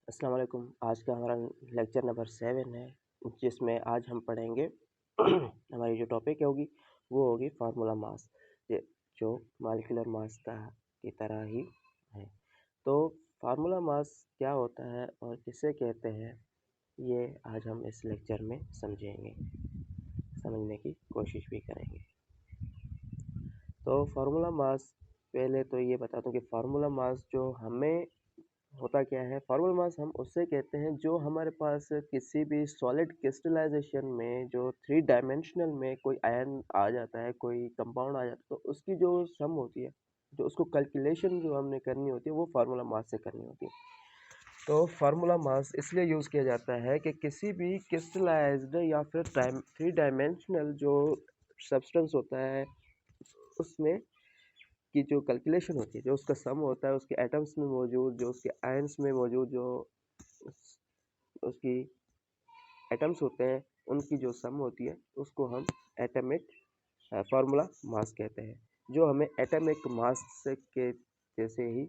अस्सलाम वालेकुम। आज का हमारा लेक्चर नंबर 7 है, जिसमें आज हम पढ़ेंगे हमारी जो टॉपिक होगी वो होगी फार्मूला मास, जो मॉलिक्यूलर मास का की तरह ही है। तो फार्मूला मास क्या होता है और किसे कहते हैं, ये आज हम इस लेक्चर में समझेंगे, समझने की कोशिश भी करेंगे। तो फार्मूला मास, पहले तो ये बता दूं कि फार्मूला मास जो हमें होता क्या है। फार्मूला मास हम उससे कहते हैं जो हमारे पास किसी भी सॉलिड क्रिस्टलाइजेशन में जो 3 डायमेंशनल में कोई आयन आ जाता है, कोई कंपाउंड आ जाता है, तो उसकी जो सम होती है, जो उसको कैलकुलेशन जो हमने करनी होती है, वो फार्मूला मास से करनी होती है। तो फार्मूला मास इसलिए यूज़ किया जाता है कि किसी भी क्रिस्टलाइज्ड या फिर 3 डायमेंशनल जो सब्सटेंस होता है, उसमें की जो कैलकुलेशन होती है, जो उसका सम होता है, उसके एटम्स में मौजूद, जो उसके आयंस में मौजूद, जो उसकी एटम्स होते हैं, उनकी जो सम होती है, उसको हम एटॉमिक फार्मूला मास कहते हैं, जो हमें एटॉमिक मास के जैसे ही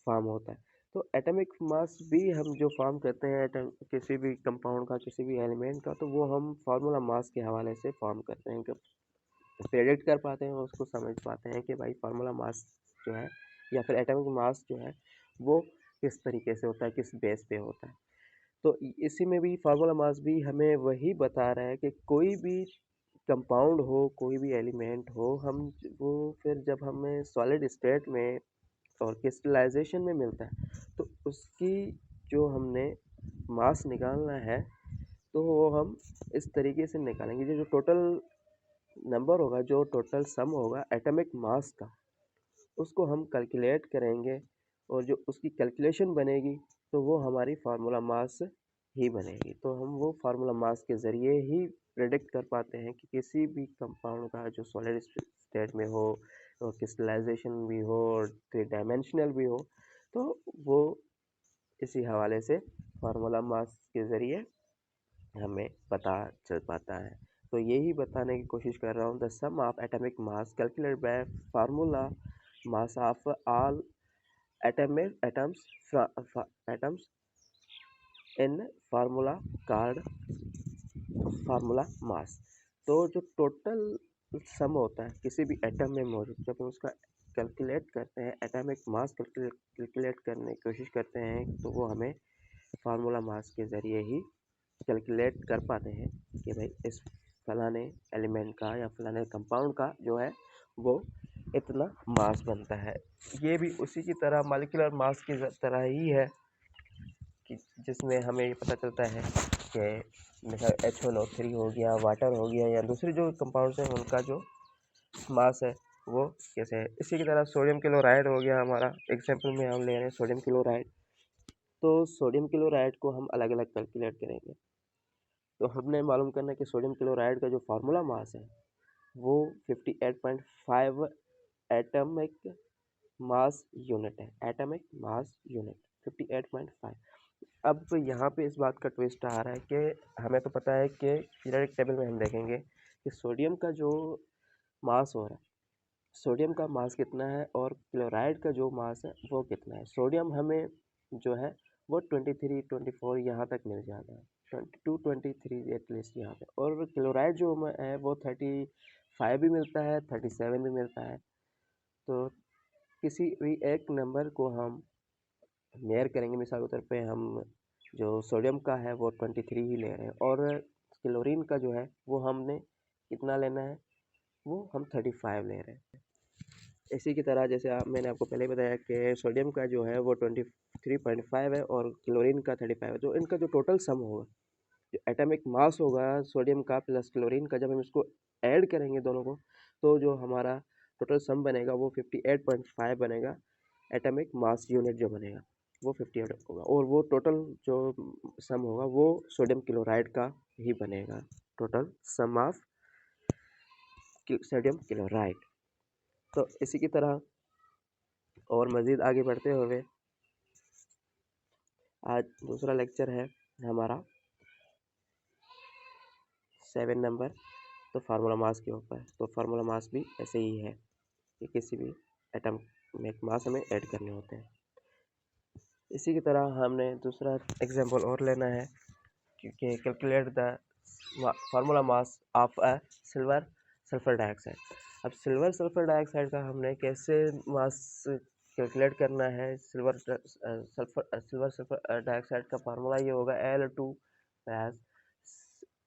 फॉर्म होता है। तो एटॉमिक मास भी हम जो फॉर्म करते हैं किसी भी कंपाउंड का, किसी भी एलिमेंट का, तो वो हम फार्मूला मास के हवाले से फॉर्म करते हैं, प्रेडिक्ट कर पाते हैं, उसको समझ पाते हैं कि भाई फार्मूला मास जो है या फिर एटॉमिक मास जो है वो किस तरीके से होता है, किस बेस पे होता है। तो इसी में भी फार्मूला मास भी हमें वही बता रहा है कि कोई भी कंपाउंड हो, कोई भी एलिमेंट हो, हम वो फिर जब हमें सॉलिड स्टेट में और क्रिस्टलाइजेशन में मिलता है, तो उसकी जो हमने मास निकालना है, तो वो हम इस तरीके से निकालेंगे। जो टोटल नंबर होगा, जो टोटल सम होगा एटॉमिक मास का, उसको हम कैलकुलेट करेंगे, और जो उसकी कैलकुलेशन बनेगी तो वो हमारी फार्मूला मास ही बनेगी। तो हम वो फार्मूला मास के ज़रिए ही प्रेडिक्ट कर पाते हैं कि किसी भी कंपाउंड का जो सॉलिड स्टेट में हो और क्रिस्टलाइजेशन भी हो और 3 डायमेंशनल भी हो, तो वो इसी हवाले से फार्मूला मास के ज़रिए हमें पता चल पाता है। तो यही बताने की कोशिश कर रहा हूँ, the sum of atomic mass calculated by formula mass of all atomic atoms in formula card formula mass. तो जो टोटल सम होता है किसी भी एटम में मौजूद, जब हम उसका कैलकुलेट करते हैं, एटॉमिक मास कैलकुलेट करने की कोशिश करते हैं, तो वो हमें फार्मूला मास के ज़रिए ही कैलकुलेट कर पाते हैं कि भाई इस फलाने एलिमेंट का या फलाने कंपाउंड का जो है वो इतना मास बनता है। ये भी उसी की तरह मॉलिक्यूलर मास की तरह ही है, कि जिसमें हमें ये पता चलता है कि मिसाल H1O3 हो गया, वाटर हो गया, या दूसरे जो कंपाउंड्स हैं उनका जो मास है वो कैसे है। इसी की तरह सोडियम क्लोराइड हो गया, हमारा एग्जाम्पल में हम ले रहे हैं सोडियम क्लोराइड। तो सोडियम क्लोराइड को हम अलग अलग कैलकुलेट करेंगे। तो हमने मालूम करना है कि सोडियम क्लोराइड का जो फार्मूला मास है वो 58.5 एटॉमिक मास यूनिट है। Atomic mass unit 58.5। अब यहाँ पे इस बात का ट्विस्ट आ रहा है कि हमें तो पता है कि पीरियोडिक टेबल में हम देखेंगे कि सोडियम का जो मास हो रहा है, सोडियम का मास कितना है और क्लोराइड का जो मास है वो कितना है। सोडियम हमें जो है वो 23 24 यहाँ तक मिल जाता है, 22 23 एटलीस्ट यहाँ पे, और क्लोराइड जो है वो 35 भी मिलता है, 37 भी मिलता है। तो किसी भी एक नंबर को हम मेयर करेंगे, मिसाल के तौर पे हम जो सोडियम का है वो 23 ही ले रहे हैं, और क्लोरीन का जो है वो हमने कितना लेना है, वो हम 35 ले रहे हैं। इसी की तरह जैसे मैंने आपको पहले बताया कि सोडियम का जो है वो 23.5 है और क्लोरीन का 35 है। जो इनका जो टोटल सम होगा, जो एटॉमिक मास होगा सोडियम का प्लस क्लोरीन का, जब हम इसको ऐड करेंगे दोनों को, तो जो हमारा टोटल सम बनेगा वो 58.5 बनेगा। एटॉमिक मास यूनिट जो बनेगा वो 58 होगा, और वो टोटल जो सम होगा वो सोडियम क्लोराइड का ही बनेगा, total sum of sodium chloride. तो इसी की तरह और मज़ीद आगे बढ़ते हुए आज दूसरा लेक्चर है हमारा 7 नंबर, तो फार्मूला मास के ऊपर। तो फार्मूला मास भी ऐसे ही है कि किसी भी एटम में मास हमें ऐड करने होते हैं। इसी की तरह हमने दूसरा एग्जांपल और लेना है क्योंकि calculate the formula mass of a silver sulphur dioxide. अब सिल्वर सल्फर डाइऑक्साइड का हमने कैसे मास कैलकुलेट करना है। सिल्वर सल्फर डाइऑक्साइड का फार्मूला ये होगा Al2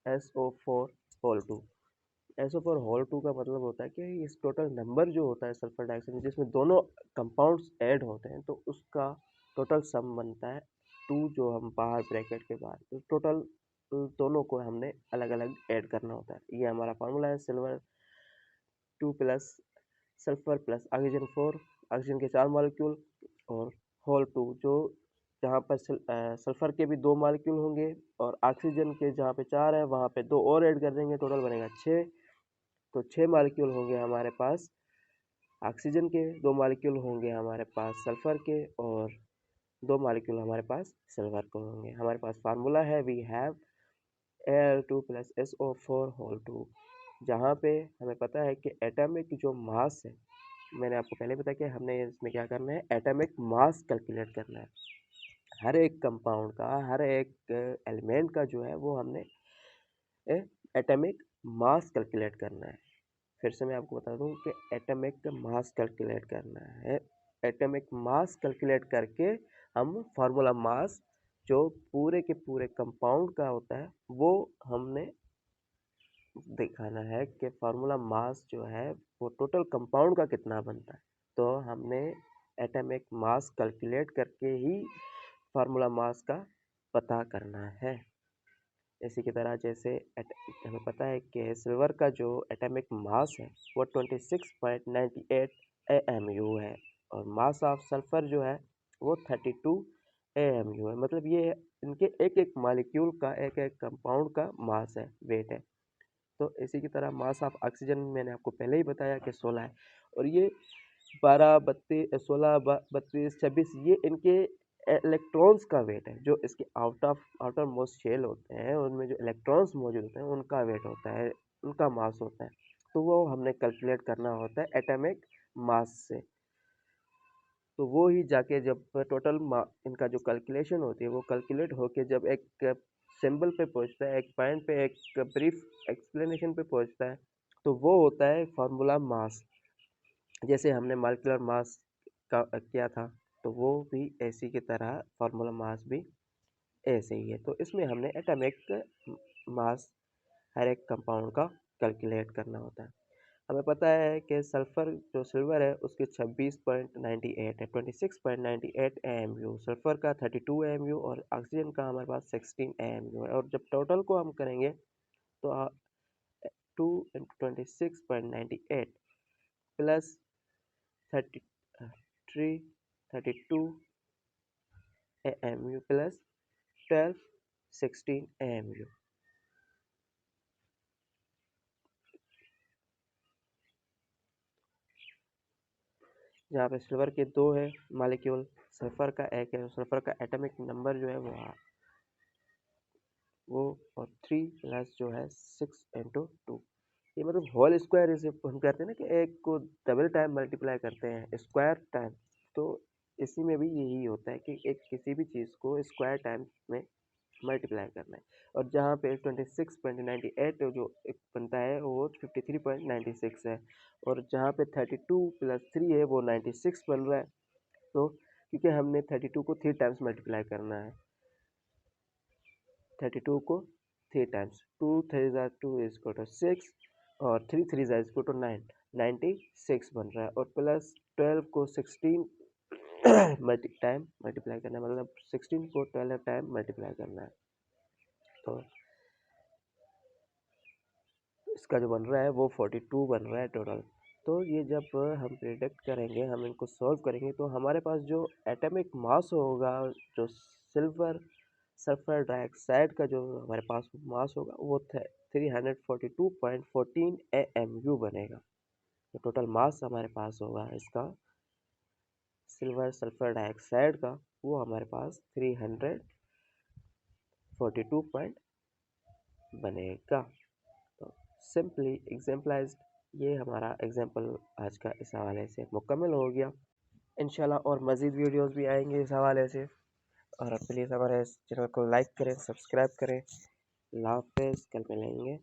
SO4 whole 2। SO4 whole 2 का मतलब होता है कि इस टोटल नंबर जो होता है सल्फर डाइऑक्साइड में जिसमें दोनों कंपाउंड्स ऐड होते हैं तो उसका टोटल सम बनता है 2, जो हम बाहर ब्रैकेट के बाहर तो टोटल दोनों को हमने अलग अलग ऐड करना होता है। ये हमारा फार्मूला है silver 2 plus sulphur plus oxygen 4, oxygen के 4 मॉलिक्यूल और होल 2 जो जहाँ पर सल्फर के भी 2 मॉलिक्यूल होंगे और ऑक्सीजन के जहाँ पे 4 है वहाँ पे 2 और ऐड कर देंगे, टोटल बनेगा 6। तो 6 मॉलिक्यूल होंगे हमारे पास ऑक्सीजन के, 2 मॉलिक्यूल होंगे हमारे पास सल्फर के और 2 मॉलिक्यूल हमारे पास सिल्वर के होंगे। हमारे पास फार्मूला है we have Al2 plus SO4 whole 2, जहाँ पे हमें पता है कि एटॉमिक जो मास है, मैंने आपको पहले बताया कि हमने इसमें क्या करना है, एटॉमिक मास कैलकुलेट करना है। हर एक कंपाउंड का, हर एक एलिमेंट का जो है वो हमने एटॉमिक मास कैलकुलेट करना है। फिर से मैं आपको बता दूं कि एटॉमिक मास कैलकुलेट करना है। एटॉमिक मास कैलकुलेट करके हम फार्मूला मास जो पूरे के पूरे कंपाउंड का होता है वो हमने दिखाना है कि फार्मूला मास जो है वो टोटल कंपाउंड का कितना बनता है। तो हमने एटॉमिक मास कैलकुलेट करके ही फार्मूला मास का पता करना है। इसी की तरह जैसे हमें पता है कि सिल्वर का जो एटॉमिक मास है वो 26.98 AMU है और मास ऑफ सल्फर जो है वो 32 AMU है। मतलब ये इनके एक एक मॉलिक्यूल का, एक एक कंपाउंड का मास है, वेट है। तो इसी की तरह मास ऑफ ऑक्सीजन मैंने आपको पहले ही बताया कि 16 है और ये 12, 32, 16, 32, 26 ये इनके इलेक्ट्रॉन्स का वेट है। जो इसके आउटर मोस्ट शेल होते हैं उनमें जो इलेक्ट्रॉन्स मौजूद होते हैं उनका वेट होता है, उनका मास होता है। तो वो हमने कैलकुलेट करना होता है एटॉमिक मास से। तो वो ही जाके जब टोटल इनका जो कैलकुलेशन होती है वो कैलकुलेट होके जब एक सिंबल पे पहुंचता है, एक पॉइंट पे, एक ब्रीफ एक्सप्लेनेशन पे पहुंचता है, तो वो होता है फार्मूला मास। जैसे हमने मॉलिक्यूलर मास का किया था तो वो भी ऐसी की तरह फार्मूला मास भी ऐसे ही है। तो इसमें हमने एटॉमिक मास हर एक कंपाउंड का कैलकुलेट करना होता है। हमें पता है कि सल्फर जो सिल्वर है उसके 26.98 है, 26.98 AMU, सल्फर का 32 AMU और ऑक्सीजन का हमारे पास 16 AMU है। और जब टोटल को हम करेंगे तो 2 into 26.98 plus 33 32 AMU plus 12 16 AMU। जहाँ पे सिल्वर के 2 है मॉलिक्यूल, सल्फर का 1 है। सल्फर का एटॉमिक नंबर जो है वो और 3 प्लस जो है 6 into 2, ये मतलब होल स्क्वायर इसे हम कहते हैं ना कि एक को डबल टाइम मल्टीप्लाई करते हैं स्क्वायर टाइम। तो इसी में भी यही होता है कि एक किसी भी चीज़ को स्क्वायर टाइम में मल्टीप्लाई करना है। और जहाँ पे 26.98 जो एक बनता है वो 53.96 है और जहाँ पे 32 प्लस 3 है वो 96 बन रहा है। तो क्योंकि हमने 32 को 3 टाइम्स मल्टीप्लाई करना है, 32 को 3 टाइम्स, 2 3 ज़ा 2 इज इक्वल टू 6 और 3 3 ज़ा इज इक्वल टू 9, 96 बन रहा है। और प्लस 12 को 16 टाइम मल्टीप्लाई करना है, मतलब 16 को 12 टाइम मल्टीप्लाई करना है। तो इसका जो बन रहा है वो 42 बन रहा है टोटल। तो ये जब हम प्रिडिक्ट करेंगे, हम इनको सॉल्व करेंगे तो हमारे पास जो एटॉमिक मास होगा, जो सिल्वर सल्फर डाइऑक्साइड का जो हमारे पास मास होगा वो 342.14 AMU बनेगा। तो टोटल मास हमारे पास होगा इसका सिल्वर सल्फर डाइऑक्साइड का वो हमारे पास 342 पॉइंट बनेगा। तो सिंपली एग्जाम्पलाइज्ड ये हमारा एग्जाम्पल आज का इस हवाले से मुकम्मल हो गया। इंशाल्लाह और मज़ीद वीडियोस भी आएंगे इस हवाले से। और प्लीज़ हमारे चैनल को लाइक करें, सब्सक्राइब करें। अल्लाह हाफ़िज़, कल मिलेंगे।